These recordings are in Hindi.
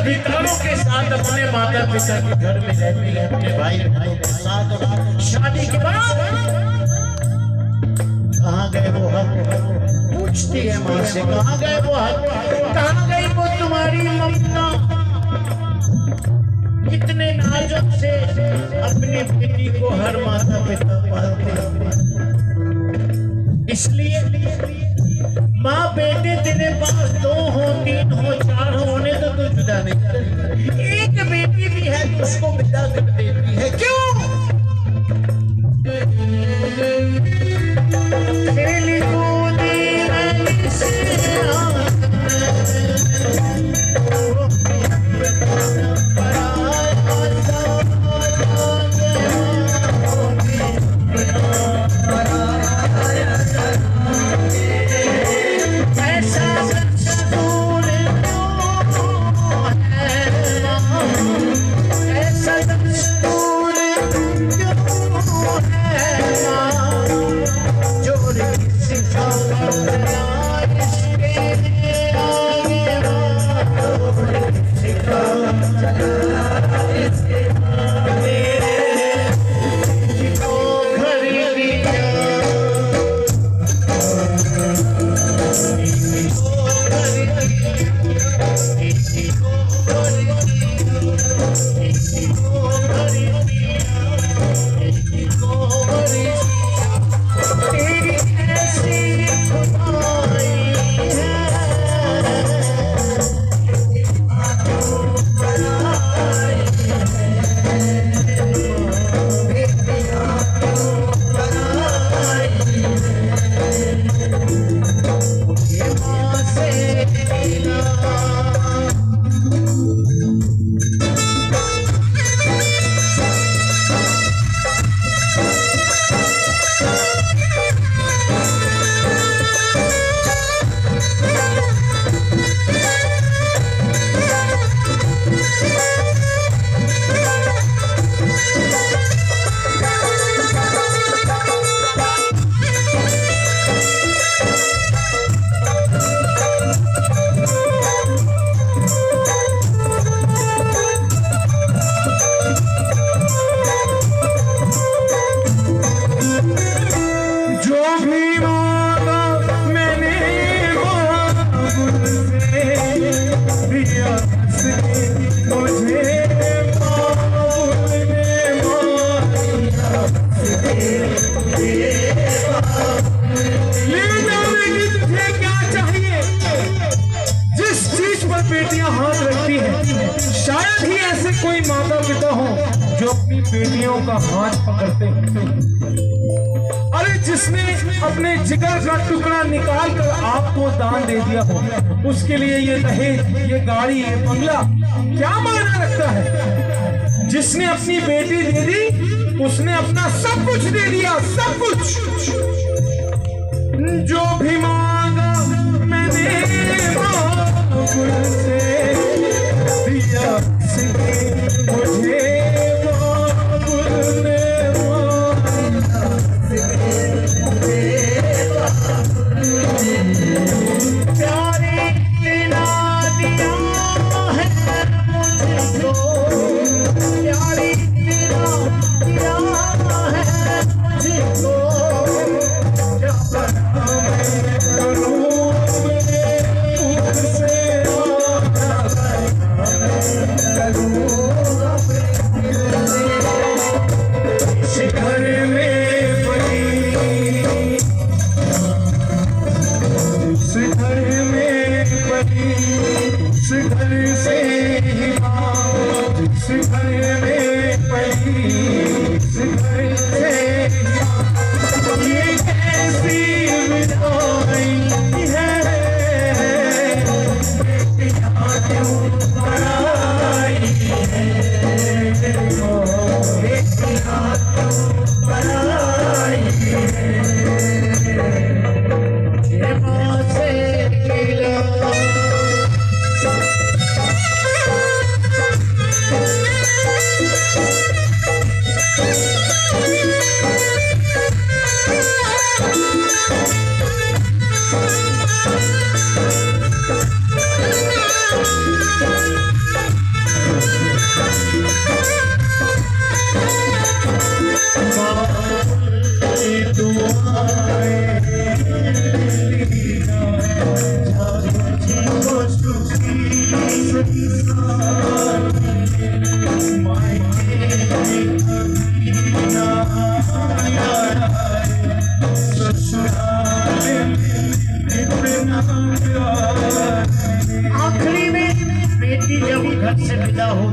अधिकारों के साथ अपने माता पिता के घर में रहती है, अपने भाई बहनों के साथ। शादी के बाद कहाँ गए वो हक? पूछती है माँ से, कहाँ गए वो हक? कहाँ गई वो तुम्हारी ममता? कितने नाजुक से अपनी बेटी को हर माता पिता पालते हैं। इसलिए माँ बेटे तेरे पास 2 हो 3 हो 4 हो, होने तो तू जुदा नहीं करती। एक बेटी भी है तो उसको विदा कर देती है। क्यों? शायद ही ऐसे कोई माता पिता हो जो अपनी बेटियों का हाथ पकड़ते हैं। अरे जिसने अपने जिगर का टुकड़ा निकाल कर आपको दान दे दिया हो, उसके लिए ये दहेज, ये गाड़ी, ये बंगला क्या मायना रखता है? जिसने अपनी बेटी दे दी उसने अपना सब कुछ दे दिया, सब कुछ। जो भी मांगा मैंने बाबुल से दिया, मुझे बाबुल ने प्यारे दिला दिया है मुझको, प्यारे दिला दिया है मुझको।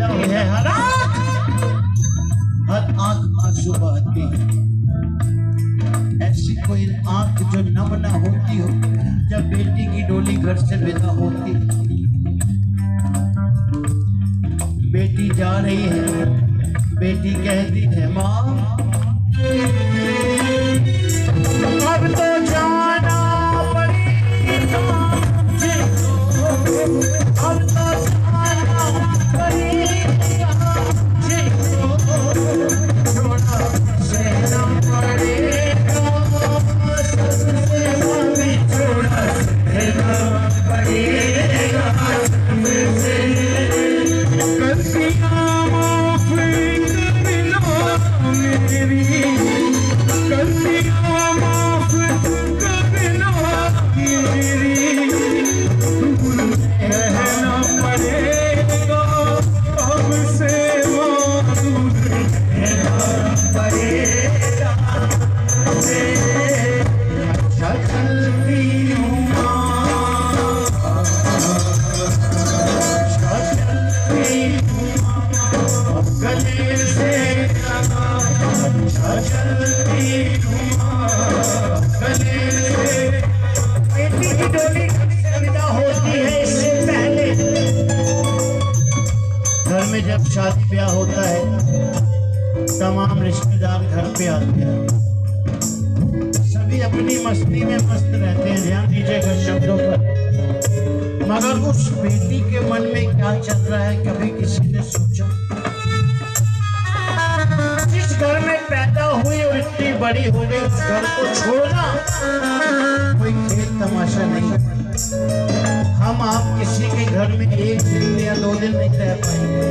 होती है, हर आंख आंसू बहाती है। ऐसी कोई आंख जो नम न होती हो जब बेटी की डोली घर से विदा होती। बेटी जा रही है, बेटी कहती है माँ अब तो जाना पड़ेगा मुझको, अब तो जाना पड़ेगा मुझको, छोड़ा सहना पड़ेगा, सबसे भी छोड़ा सहना पड़ेगा मुझसे। गलतियां माफ करना मेरी, गलतियां माफ करना मेरी, दूर रहना पड़ेगा अब से माँ, दूर रहना पड़ेगा मुझे। अच्छा चलती हूँ माँ, अच्छा चलती हूँ माँ, गले से लगा, अच्छा चलती हूँ माँ, गले से। बेटी की डोली घर से विदा होती है, इससे पहले घर में जब शादी ब्याह होता है तमाम रिश्तेदार घर पे आते हैं, सभी अपनी मस्ती में मस्त रहते हैं, ध्यान दीजिएगा शब्दों पर। मगर उस बेटी के मन में क्या चल रहा है कभी किसी ने सोचा? जिस घर में पैदा हुई और इतनी बड़ी हो गई उस घर को छोड़ना कोई खेल तमाशा नहीं है। हम आप किसी के घर में एक दिन या 2 दिन नहीं रह पाएंगे।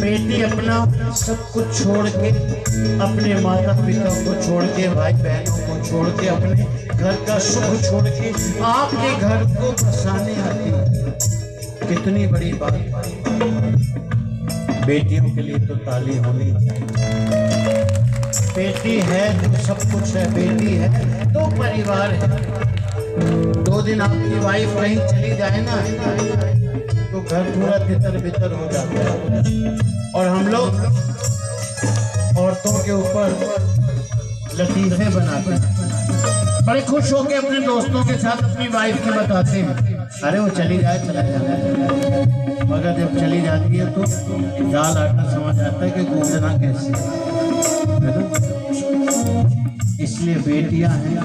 बेटी अपना सब कुछ छोड़ के, अपने माता पिता को छोड़ के, भाई बहनों को छोड़ के, अपने घर का सुख छोड़ के आपके घर को बसाने आती है। कितनी बड़ी बात। बेटियों के लिए तो ताली होनी चाहिए। बेटी है तो सब कुछ है, बेटी है तो परिवार है। 2 दिन आपकी वाइफ कहीं चली जाए ना तो घर पूरा तितर बितर हो जाता है। और हम लोग औरतों के ऊपर लतीफे बनाते हैं, बड़े खुश होकर अपने दोस्तों के साथ अपनी वाइफ के बताते हैं अरे वो चली जाए, चला जाए। मगर जब चली जाती है तो दाल आटा समझ आता है कि गूंजना कैसे है ना। इसलिए बेटियां हैं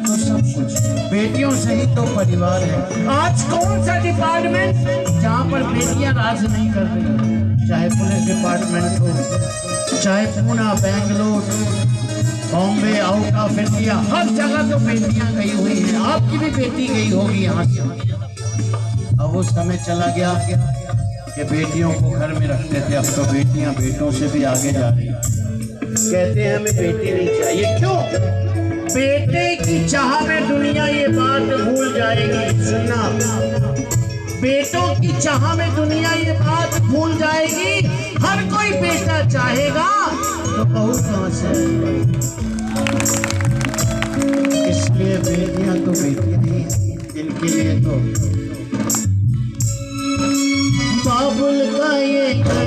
तो सब कुछ, बेटियों से ही तो परिवार है। आज कौन सा डिपार्टमेंट जहाँ पर बेटियां राज नहीं कर रही, चाहे पुलिस डिपार्टमेंट हो, चाहे Poona, Bangalore, Bombay, out of India, हर जगह तो बेटियां गई हुई हैं। आपकी भी बेटी गई होगी यहाँ से। अब वो समय चला गया कि बेटियों को घर में रखते थे, अब तो बेटियां बेटों से भी आगे जा रही हैं। कहते हैं हमें बेटी नहीं चाहिए, क्यों? बेटे की चाह में दुनिया ये बात भूल जाएगी। सुनना, बेटों की चाह में दुनिया ये बात भूल जाएगी। हर कोई बेटा चाहेगा तो बहू कहाँ से? इसलिए बेटियां तो बेटी नहीं, इनके लिए तो बाबुल का ये घर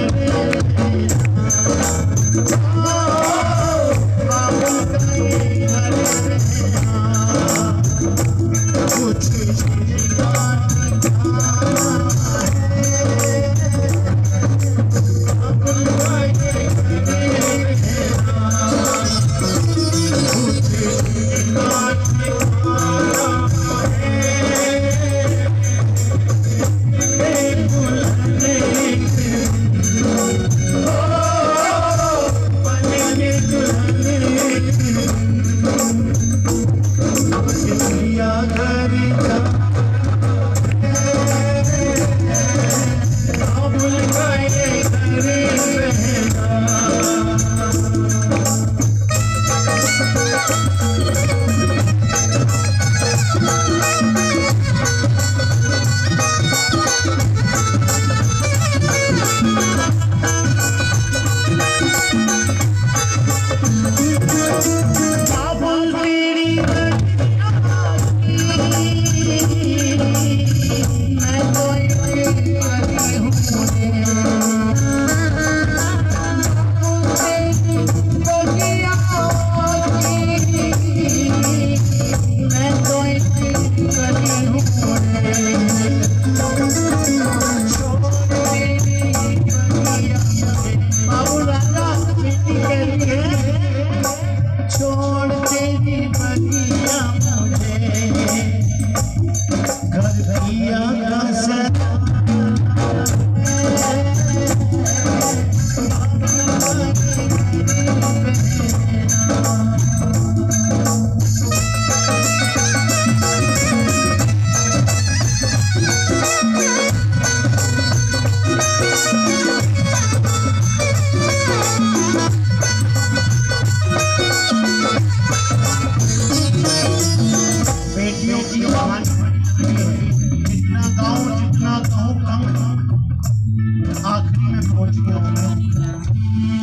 में पहुंच गया हूँ।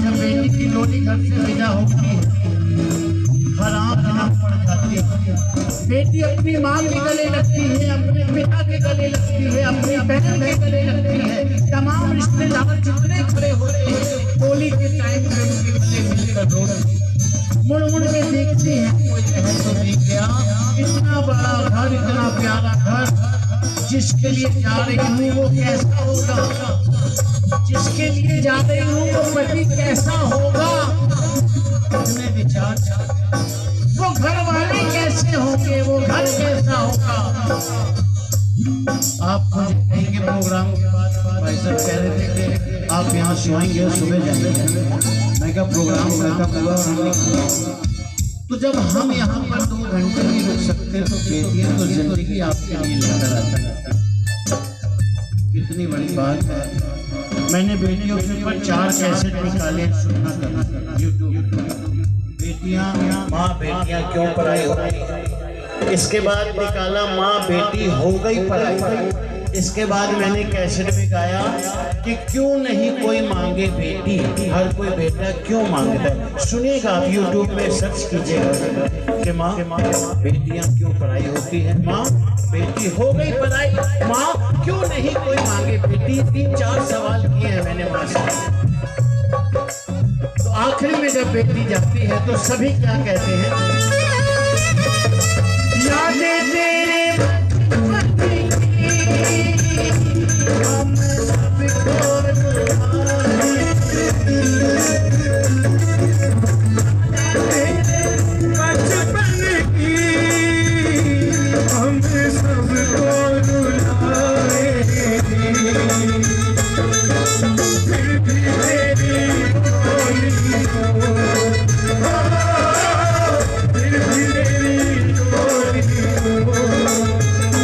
जब बेटी की डोली घर से विदा होती है, हर आंख नम पड़ जाती है। बेटी अपनी माँ के गले लगती है, अपने पिता के गले लगती है, अपनी बहन के गले लगती है। तमाम रिश्तेदार जितने खड़े होते हैं डोली के टाइम पे उनके गले मिलकर रोते, मुड़ मुड़ के देखते हैं कोई कह तो नहीं गया। इतना बड़ा घर, इतना प्यारा घर, जिसके लिए जा रही हूँ वो कैसा होगा, जिसके लिए जा रही हूँ वो पति कैसा होगा, इतने विचार, वो घर वाले कैसे होंगे, वो घर कैसा होगा। आप मुझे कहीं के प्रोग्राम के बाद भाई साहब कह रहे थे कि आप यहाँ सोएंगे सुबह जाएंगे। मैं क्या प्रोग्राम रहता पूरा, तो जब हम यहाँ पर 2 घंटे नहीं रुक सकते तो बेटियां तो जिंदगी आपके लिए लेकर आता है। कितनी बड़ी बात है। मैंने बेटियों के ऊपर 4 कैसेट निकाले, सुनना करना यूट्यूब। बेटियां माँ बेटियां क्यों पढ़ाई हो रही है। इसके बाद निकाला माँ बेटी हो गई पढ़ाई। इसके बाद मैंने कैसेट में गाया कि क्यों नहीं कोई मांगे बेटी, हर कोई बेटा क्यों मांगता है। सुनिएगा आप यूट्यूब में सर्च कीजिएगा कि माँ बेटियां क्यों पढ़ाई होती है, माँ बेटी हो गई पढ़ाई, माँ क्यों नहीं कोई मांगे बेटी। 3-4 सवाल किए हैं मैंने माँ से। तो आखिरी में जब बेटी जाती है तो सभी क्या कहते हैं,